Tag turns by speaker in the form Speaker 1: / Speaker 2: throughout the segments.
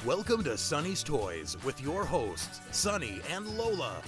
Speaker 1: Welcome to Sunny's Toys with your hosts, Sunny and Lola.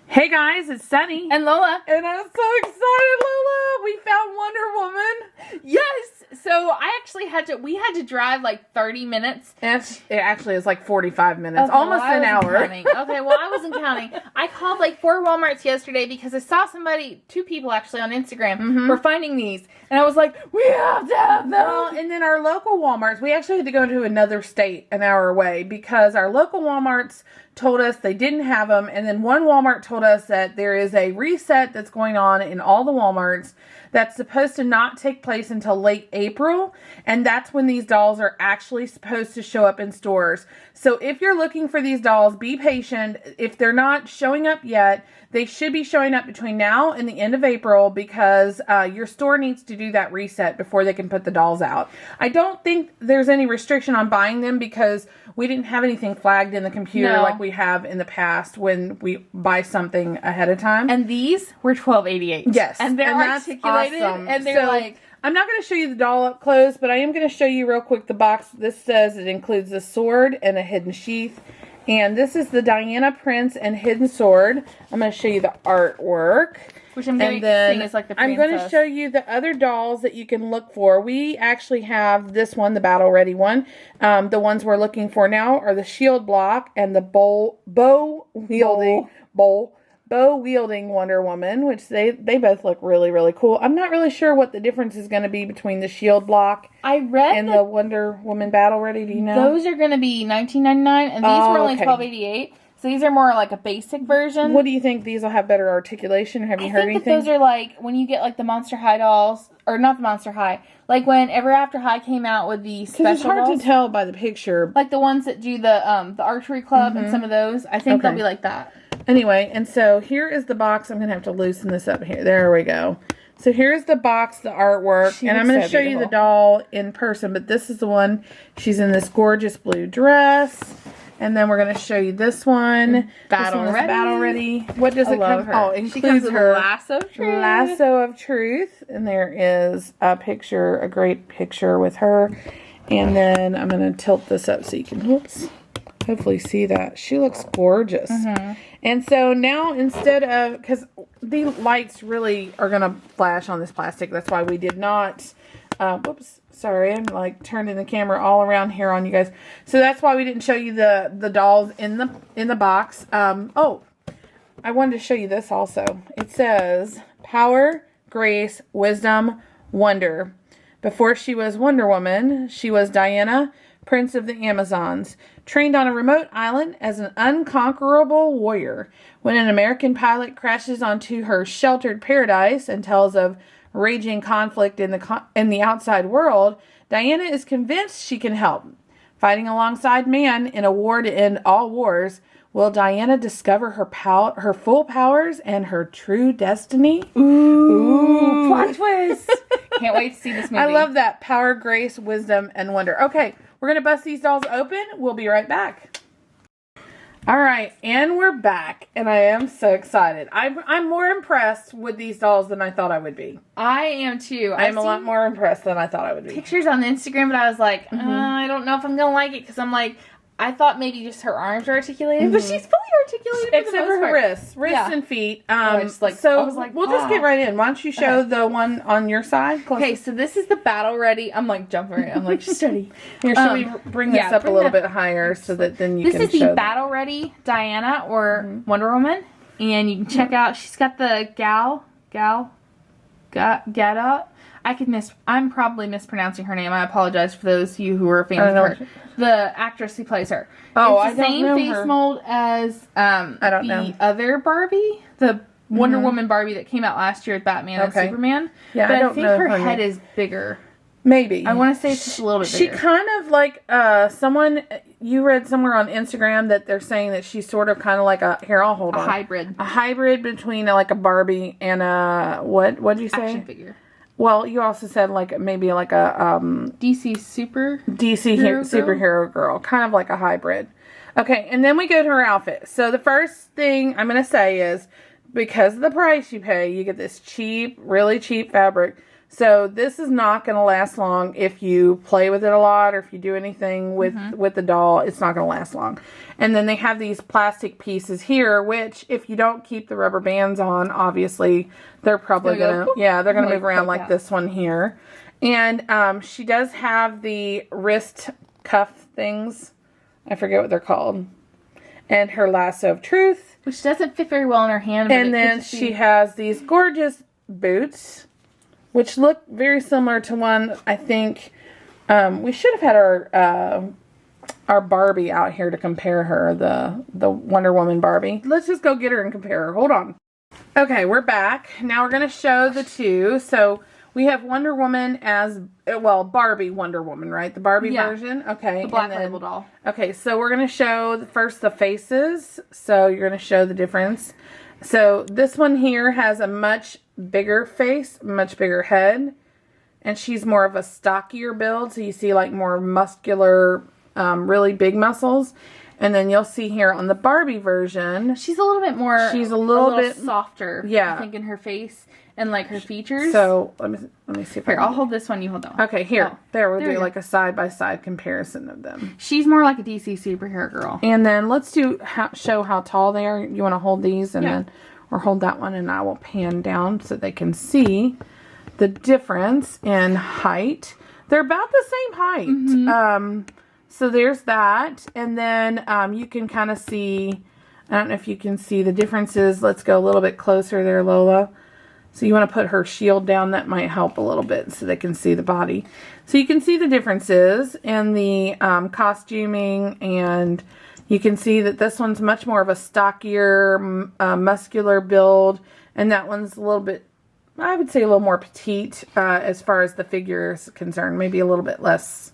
Speaker 2: Hey guys, it's Sunny.
Speaker 3: And Lola.
Speaker 2: And I'm so excited, Lola. We found Wonder Woman.
Speaker 3: Yes. So we had to drive like 30 minutes.
Speaker 2: It actually is like 45 minutes,
Speaker 3: okay,
Speaker 2: almost an hour.
Speaker 3: Okay, well, I wasn't counting. I called like 4 Walmarts yesterday because I saw two people actually on Instagram were finding these. And I was like, we have to have them.
Speaker 2: Well, and then our local Walmarts, we actually had to go to another state an hour away because our local Walmarts told us they didn't have them. And then one Walmart told us that there is a reset that's going on in all the Walmarts that's supposed to not take place until late April. And that's when these dolls are actually supposed to show up in stores. So if you're looking for these dolls, be patient. If they're not showing up yet, they should be showing up between now and the end of April because your store needs to do that reset before they can put the dolls out. I don't think there's any restriction on buying them because we didn't have anything flagged in the computer like we have in the past when we buy something ahead of time.
Speaker 3: And these were $12.88.
Speaker 2: Yes.
Speaker 3: And they're articulated. Awesome. And they're like...
Speaker 2: I'm not going to show you the doll up close, but I am going to show you real quick the box. This says it includes a sword and a hidden sheath. And this is the Diana Prince and Hidden Sword. I'm going to show you the artwork.
Speaker 3: Which I'm going to is like the princess.
Speaker 2: I'm going to show you the other dolls that you can look for. We actually have this one, the Battle Ready one. The ones we're looking for now are the Shield Block and the bow-wielding Wonder Woman, which they both look really, really cool. I'm not really sure what the difference is going to be between the Shield Block and the Wonder Woman Battle Ready. Do you know?
Speaker 3: Those are going to be $19.99, and these were only $12.88. So these are more like a basic version.
Speaker 2: What do you think? These will have better articulation? Have you heard anything?
Speaker 3: I think those are like when you get like the Monster High dolls, or not the Monster High, like when Ever After High came out with the special dolls.
Speaker 2: It's hard to tell by the picture.
Speaker 3: Like the ones that do the archery club and some of those. I think they'll be like that.
Speaker 2: Anyway, and so here is the box. I'm going to have to loosen this up here. There we go. So here's the box, the artwork, and I'm going to show you the doll in person, but this is the one. She's in this gorgeous blue dress. And then we're going to show you this one.
Speaker 3: Battle Ready.
Speaker 2: What does it come? Oh, it includes her
Speaker 3: Lasso of Truth.
Speaker 2: Lasso of Truth. And there is a picture, a great picture with her. And then I'm going to tilt this up so you can hopefully see that. She looks gorgeous. And so now instead of, because the lights really are going to flash on this plastic. That's why we did not, whoops. Sorry, I'm like turning the camera all around here on you guys. So that's why we didn't show you the dolls in the box. Oh, I wanted to show you this also. It says Power, Grace, Wisdom, Wonder. Before she was Wonder Woman, she was Diana, Prince of the Amazons, trained on a remote island as an unconquerable warrior. When an American pilot crashes onto her sheltered paradise and tells of raging conflict in the outside world, Diana is convinced she can help. Fighting alongside man in a war to end all wars, will Diana discover her full powers and her true destiny?
Speaker 3: Ooh, plot twist! Can't wait to see this movie.
Speaker 2: I love that. Power, Grace, Wisdom, and Wonder. Okay, we're going to bust these dolls open. We'll be right back. All right, and we're back, and I am so excited. I'm more impressed with these dolls than I thought I would be.
Speaker 3: I am too.
Speaker 2: I'm a lot more impressed than I thought I would be.
Speaker 3: Pictures on Instagram, but I was like, I don't know if I'm going to like it, because I'm like, I thought maybe just her arms were articulated, but she's fully articulated.
Speaker 2: Except for her wrists and feet. We'll just get right in. Why don't you show the one on your side?
Speaker 3: Okay, so this is the Battle Ready. I'm like jumping right. I'm like steady.
Speaker 2: Here, should we bring this up a little bit higher so that then you can show
Speaker 3: This is the Battle Ready Diana or Wonder Woman, and you can check out. She's got the Gada. I'm probably mispronouncing her name. I apologize for those of you who are fans of her. The actress who plays her.
Speaker 2: Oh,
Speaker 3: it's the same face mold as the other Barbie, the Wonder Woman Barbie that came out last year with Batman and Superman.
Speaker 2: Yeah,
Speaker 3: but I think her head is bigger.
Speaker 2: Maybe.
Speaker 3: I want to say it's just a little bit bigger.
Speaker 2: She kind of like someone you read somewhere on Instagram that they're saying that she's sort of kind of like a
Speaker 3: hybrid.
Speaker 2: A hybrid between like a Barbie and a what did you say?
Speaker 3: Action figure.
Speaker 2: Well, you also said like maybe like a
Speaker 3: DC
Speaker 2: superhero girl, kind of like a hybrid. Okay, and then we go to her outfit. So the first thing I'm going to say is because of the price you pay, you get this cheap, really cheap fabric So this is not going to last long if you play with it a lot or if you do anything with the doll. It's not going to last long. And then they have these plastic pieces here, which if you don't keep the rubber bands on, obviously they're probably going to, they're going to move around like this one here. And she does have the wrist cuff things. I forget what they're called. And her lasso of truth.
Speaker 3: Which doesn't fit very well in her hand.
Speaker 2: And then she has these gorgeous boots, which look very similar to one, I think, we should have had our Barbie out here to compare her, the Wonder Woman Barbie. Let's just go get her and compare her. Hold on. Okay, we're back. Now we're going to show the two. So we have Wonder Woman as, well, Barbie Wonder Woman, right? The Barbie version. Okay.
Speaker 3: The black label doll.
Speaker 2: Okay, so we're going to show first the faces. So you're going to show the difference. So this one here has a much bigger face, much bigger head. And she's more of a stockier build. So you see like more muscular, really big muscles. And then you'll see here on the Barbie version.
Speaker 3: She's a little bit more.
Speaker 2: She's a little bit
Speaker 3: softer.
Speaker 2: Yeah.
Speaker 3: I think in her face and like her features.
Speaker 2: So let me see if
Speaker 3: here, I'll hold this one, you hold that one.
Speaker 2: Okay, here. We'll do like a side-by-side comparison of them.
Speaker 3: She's more like a DC superhero girl.
Speaker 2: And then let's show how tall they are. You want to hold these and then, or hold that one, and I will pan down so they can see the difference in height. They're about the same height. So there's that. And then you can kind of see, I don't know if you can see the differences. Let's go a little bit closer there, Lola. So you want to put her shield down. That might help a little bit so they can see the body. So you can see the differences in the costuming, and you can see that this one's much more of a stockier, muscular build, and that one's a little bit, I would say a little more petite as far as the figure is concerned. Maybe a little bit less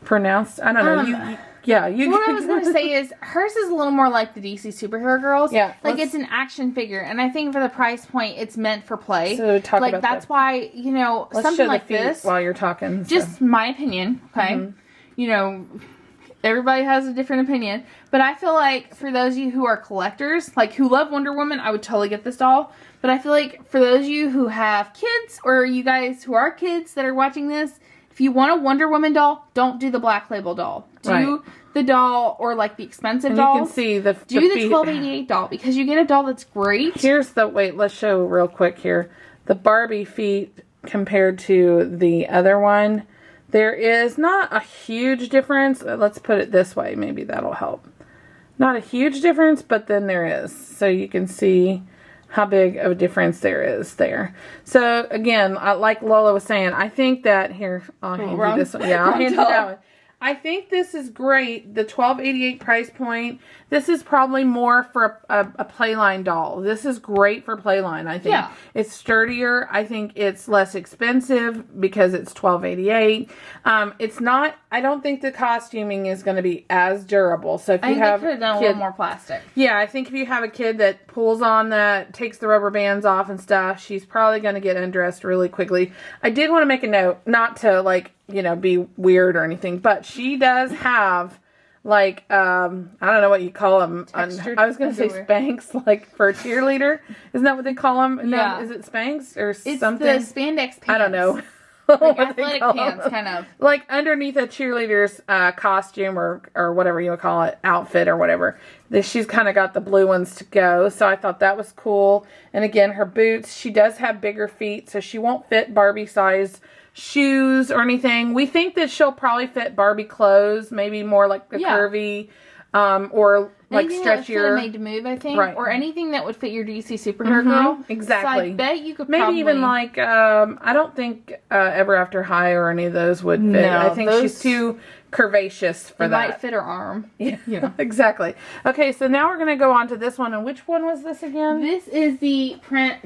Speaker 2: pronounced. I don't know.
Speaker 3: What I was going to say is hers is a little more like the DC superhero girls.
Speaker 2: Yeah.
Speaker 3: Like it's an action figure. And I think for the price point, it's meant for play.
Speaker 2: So talk
Speaker 3: like
Speaker 2: about
Speaker 3: that's why, you know,
Speaker 2: Let's
Speaker 3: something
Speaker 2: show
Speaker 3: like
Speaker 2: the feet
Speaker 3: this.
Speaker 2: while you're talking.
Speaker 3: Just my opinion. Okay. You know, everybody has a different opinion. But I feel like for those of you who are collectors, like who love Wonder Woman, I would totally get this doll. But I feel like for those of you who have kids, or you guys who are kids that are watching this, if you want a Wonder Woman doll, don't do the black label doll. Do the doll, or like the expensive dolls.
Speaker 2: You can see the
Speaker 3: do the $12.88 doll, because you get a doll that's great.
Speaker 2: Here's the, wait, let's show real quick here. The Barbie feet compared to the other one. There is not a huge difference. Let's put it this way. Maybe that'll help. Not a huge difference, but then there is. So you can see how big of a difference there is there. So again, like Lola was saying, I think that here, I'll hand you this one. Yeah, I'll hand you that one. I think this is great. The $12.88 price point. This is probably more for a Playline doll. This is great for Playline, I think. Yeah. It's sturdier. I think it's less expensive because it's $12.88. It's not, I don't think the costuming is going to be as durable. So if you have
Speaker 3: they could have done a little more plastic.
Speaker 2: Yeah, I think if you have a kid that pulls on that, takes the rubber bands off and stuff, she's probably going to get undressed really quickly. I did want to make a note, not to like, you know, be weird or anything, but she does have like I don't know what you call them. I was going to say Spanx, like for a cheerleader. Isn't that what they call them?
Speaker 3: Yeah.
Speaker 2: No, is it Spanx or
Speaker 3: it's
Speaker 2: something?
Speaker 3: It's the spandex pants.
Speaker 2: I don't know.
Speaker 3: Like athletic pants, kind of.
Speaker 2: Like underneath a cheerleader's costume or whatever you would call it, outfit or whatever. She's kind of got the blue ones to go. So I thought that was cool. And again, her boots, she does have bigger feet, so she won't fit Barbie size shoes or anything. We think that she'll probably fit Barbie clothes, maybe more like the curvy or like
Speaker 3: anything
Speaker 2: stretchier.
Speaker 3: Made to move, I think.
Speaker 2: Right.
Speaker 3: Or anything that would fit your DC superhero girl.
Speaker 2: Exactly.
Speaker 3: So I bet you could
Speaker 2: maybe
Speaker 3: probably...
Speaker 2: even like, I don't think Ever After High or any of those would fit.
Speaker 3: No,
Speaker 2: I think she's too curvaceous for that.
Speaker 3: Might fit her arm.
Speaker 2: Yeah, exactly. Okay, so now we're going to go on to this one. And which one was this again?
Speaker 3: This is the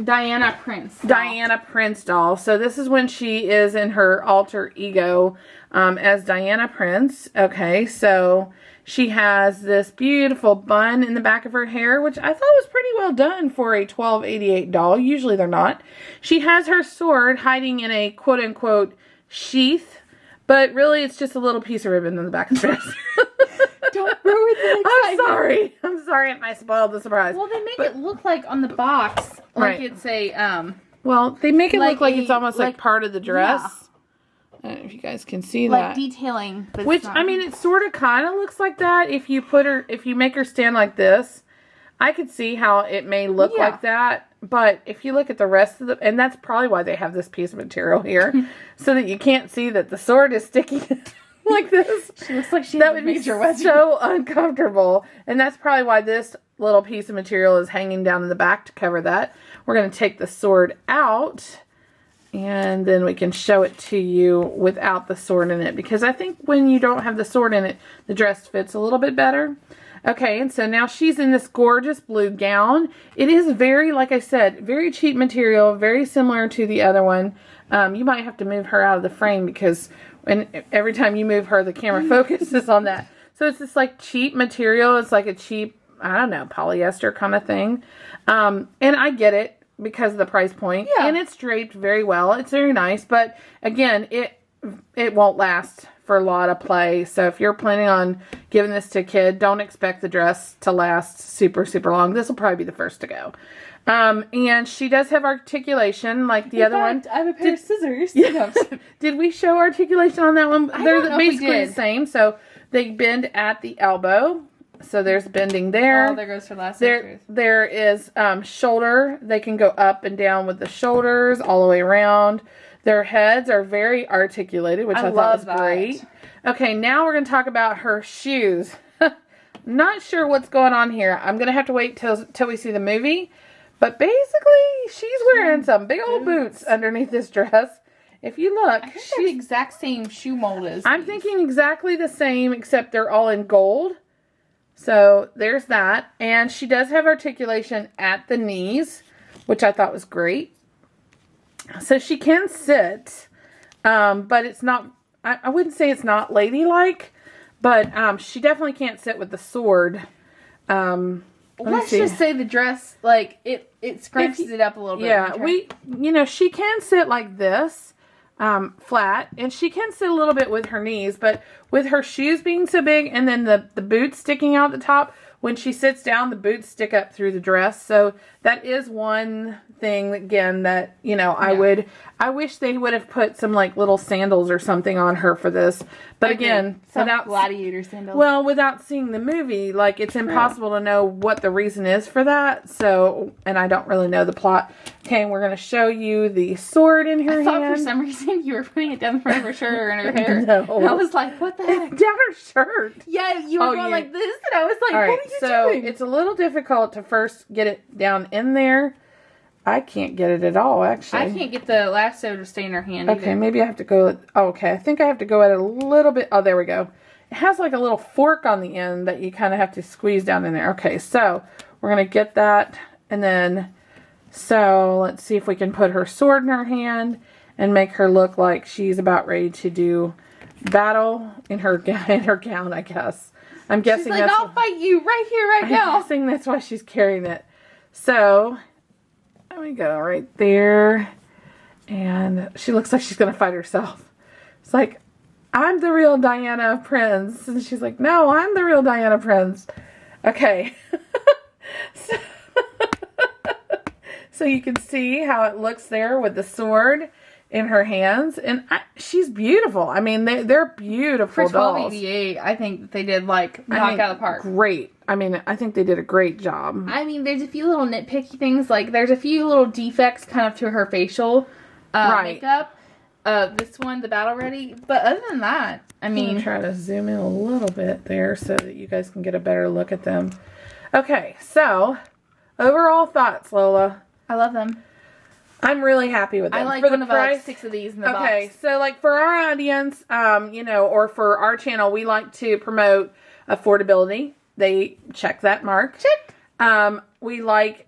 Speaker 3: Diana Prince doll.
Speaker 2: Diana Prince doll. So this is when she is in her alter ego as Diana Prince. Okay, so she has this beautiful bun in the back of her hair, which I thought was pretty well done for a $12.88 doll. Usually they're not. She has her sword hiding in a quote-unquote sheath, but really it's just a little piece of ribbon in the back of her dress.
Speaker 3: Don't ruin the excitement.
Speaker 2: I'm sorry if I spoiled the surprise.
Speaker 3: Well, they make it look like on the box, like it's a,
Speaker 2: Well, they make it look like it's almost
Speaker 3: like
Speaker 2: part of the dress. Yeah. I don't know if you guys can see
Speaker 3: like
Speaker 2: that.
Speaker 3: Like detailing. But
Speaker 2: which, I mean, it sort of kind of looks like that if you make her stand like this. I could see how it may look like that. But if you look at the rest of and that's probably why they have this piece of material here. So that you can't see that the sword is sticking like this.
Speaker 3: She looks like she
Speaker 2: that would be so uncomfortable. And that's probably why this little piece of material is hanging down in the back to cover that. We're going to take the sword out. And then we can show it to you without the sword in it. Because I think when you don't have the sword in it, the dress fits a little bit better. Okay, and so now she's in this gorgeous blue gown. It is very, like I said, very cheap material. Very similar to the other one. You might have to move her out of the frame because every time you move her, the camera focuses on that. So it's this like cheap material. It's like a cheap, I don't know, polyester kind of thing. And I get it. Because of the price point. Yeah. And it's draped very well. It's very nice. But again, it won't last for a lot of play. So if you're planning on giving this to a kid, don't expect the dress to last super, super long. This will probably be the first to go. And she does have articulation like the other one.
Speaker 3: I have a pair of scissors.
Speaker 2: Yeah. Did we show articulation on that one? They're basically the same. So they bend at the elbow. So there's bending there.
Speaker 3: Oh, there goes her last picture.
Speaker 2: There is shoulder. They can go up and down with the shoulders all the way around. Their heads are very articulated, which I thought was great. Okay, now we're going to talk about her shoes. Not sure what's going on here. I'm going to have to wait till we see the movie. But basically, she's wearing some big old boots underneath this dress. If you look,
Speaker 3: I think she's the exact same shoe mold as
Speaker 2: I'm thinking exactly the same, except they're all in gold. So there's that. And she does have articulation at the knees, which I thought was great. So she can sit, but it's not, I wouldn't say it's not ladylike, but she definitely can't sit with the sword.
Speaker 3: Let's just say the dress, like, it scrunches it up a little bit.
Speaker 2: Yeah, she can sit like this. Flat, and she can sit a little bit with her knees, but with her shoes being so big and then the boots sticking out the top, when she sits down, the boots stick up through the dress. So that is one thing, again, that, I wish they would have put some like little sandals or something on her for this. But again,
Speaker 3: without gladiator sandals.
Speaker 2: Well, without seeing the movie, like, it's impossible to know what the reason is for that. So, and I don't really know the plot. Okay, we're going to show you the sword in her hand.
Speaker 3: I thought for some reason you were putting it down the front of her shirt or in her hair.
Speaker 2: No.
Speaker 3: And I was like, what the heck?
Speaker 2: It's down her shirt.
Speaker 3: Yeah, you were going like this, and I was like, what are you doing?
Speaker 2: It's a little difficult to first get it down in there. I can't get it at all, actually.
Speaker 3: I can't get the lasso to stay in her hand
Speaker 2: Okay,
Speaker 3: either.
Speaker 2: maybe I have to go... okay, I think I have to go at it a little bit... Oh, there we go. It has like a little fork on the end that you kind of have to squeeze down in there. Okay, so we're going to get that, and then... So, let's see if we can put her sword in her hand and make her look like she's about ready to do battle in her gown, I guess. I'm guessing
Speaker 3: she's like, I'll fight you right here, right now.
Speaker 2: I'm guessing that's why she's carrying it. So, there we go, right there. And she looks like she's going to fight herself. It's like, I'm the real Diana Prince. And she's like, no, I'm the real Diana Prince. Okay. So you can see how it looks there with the sword in her hands. And she's beautiful. I mean, they're beautiful dolls.
Speaker 3: For 1288, I think that they did, like, knock out of the park.
Speaker 2: Great. I mean, I think they did a great job.
Speaker 3: I mean, there's a few little nitpicky things. Like, there's a few little defects kind of to her facial makeup. This one, the Battle Ready. But other than that, I mean... I'm going
Speaker 2: to try to zoom in a little bit there so that you guys can get a better look at them. Okay, so, overall thoughts, Lola.
Speaker 3: I love them.
Speaker 2: I'm really happy with them.
Speaker 3: I like
Speaker 2: for
Speaker 3: one
Speaker 2: the
Speaker 3: of
Speaker 2: price,
Speaker 3: like 6 of these in the box.
Speaker 2: Okay, so like for our audience, or for our channel, we like to promote affordability. They check that mark.
Speaker 3: Check.
Speaker 2: We like,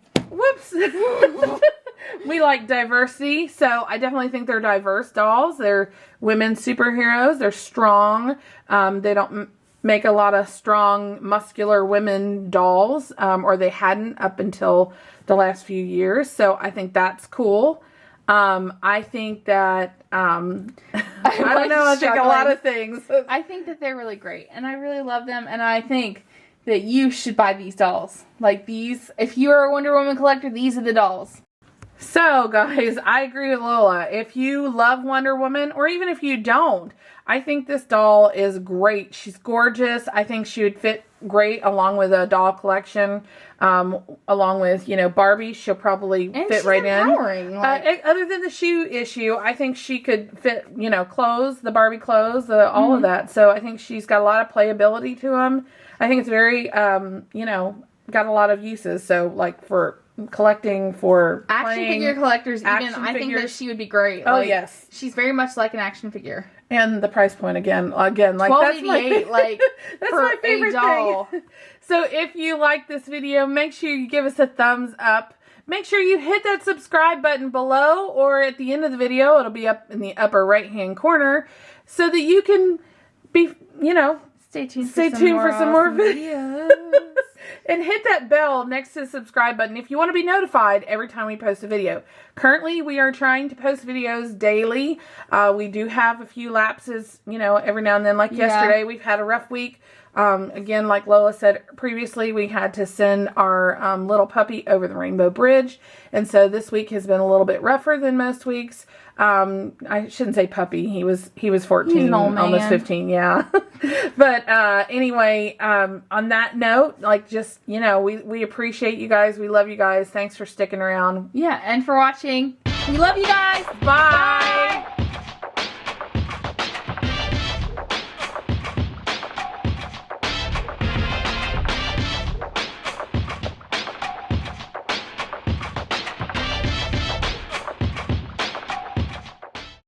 Speaker 2: we like diversity. So I definitely think they're diverse dolls. They're women superheroes. They're strong. They don't make a lot of strong, muscular women dolls, or they hadn't up until the last few years. So I think that's cool. I think that, I don't know, I think a lot of things.
Speaker 3: I think that they're really great, and I really love them, and I think that you should buy these dolls. Like these, if you are a Wonder Woman collector, these are the dolls.
Speaker 2: So, guys, I agree with Lola. If you love Wonder Woman, or even if you don't, I think this doll is great. She's gorgeous. I think she would fit great along with a doll collection, along with, Barbie. She'll probably fit right
Speaker 3: empowering,
Speaker 2: in. Other than the shoe issue, I think she could fit, clothes, the Barbie clothes, all of that. So I think she's got a lot of playability to them. I think it's very, got a lot of uses. So, like, for collecting, for
Speaker 3: action figure collectors, I think that she would be great.
Speaker 2: Oh, yes.
Speaker 3: She's very much like an action figure.
Speaker 2: And the price point again, like that's my that's my favorite doll. Thing. So if you like this video, make sure you give us a thumbs up. Make sure you hit that subscribe button below, or at the end of the video, it'll be up in the upper right hand corner, so that you can be,
Speaker 3: stay tuned
Speaker 2: for some more videos. And hit that bell next to the subscribe button if you want to be notified every time we post a video. Currently, we are trying to post videos daily. We do have a few lapses, every now and then. Like yesterday, we've had a rough week. Again, like Lola said previously, we had to send our little puppy over the Rainbow Bridge. And so this week has been a little bit rougher than most weeks. I shouldn't say puppy. He was 14,
Speaker 3: He's an old man.
Speaker 2: Almost 15, yeah. But anyway, on that note, we appreciate you guys. We love you guys. Thanks for sticking around.
Speaker 3: Yeah, and for watching. We love you guys.
Speaker 2: Bye.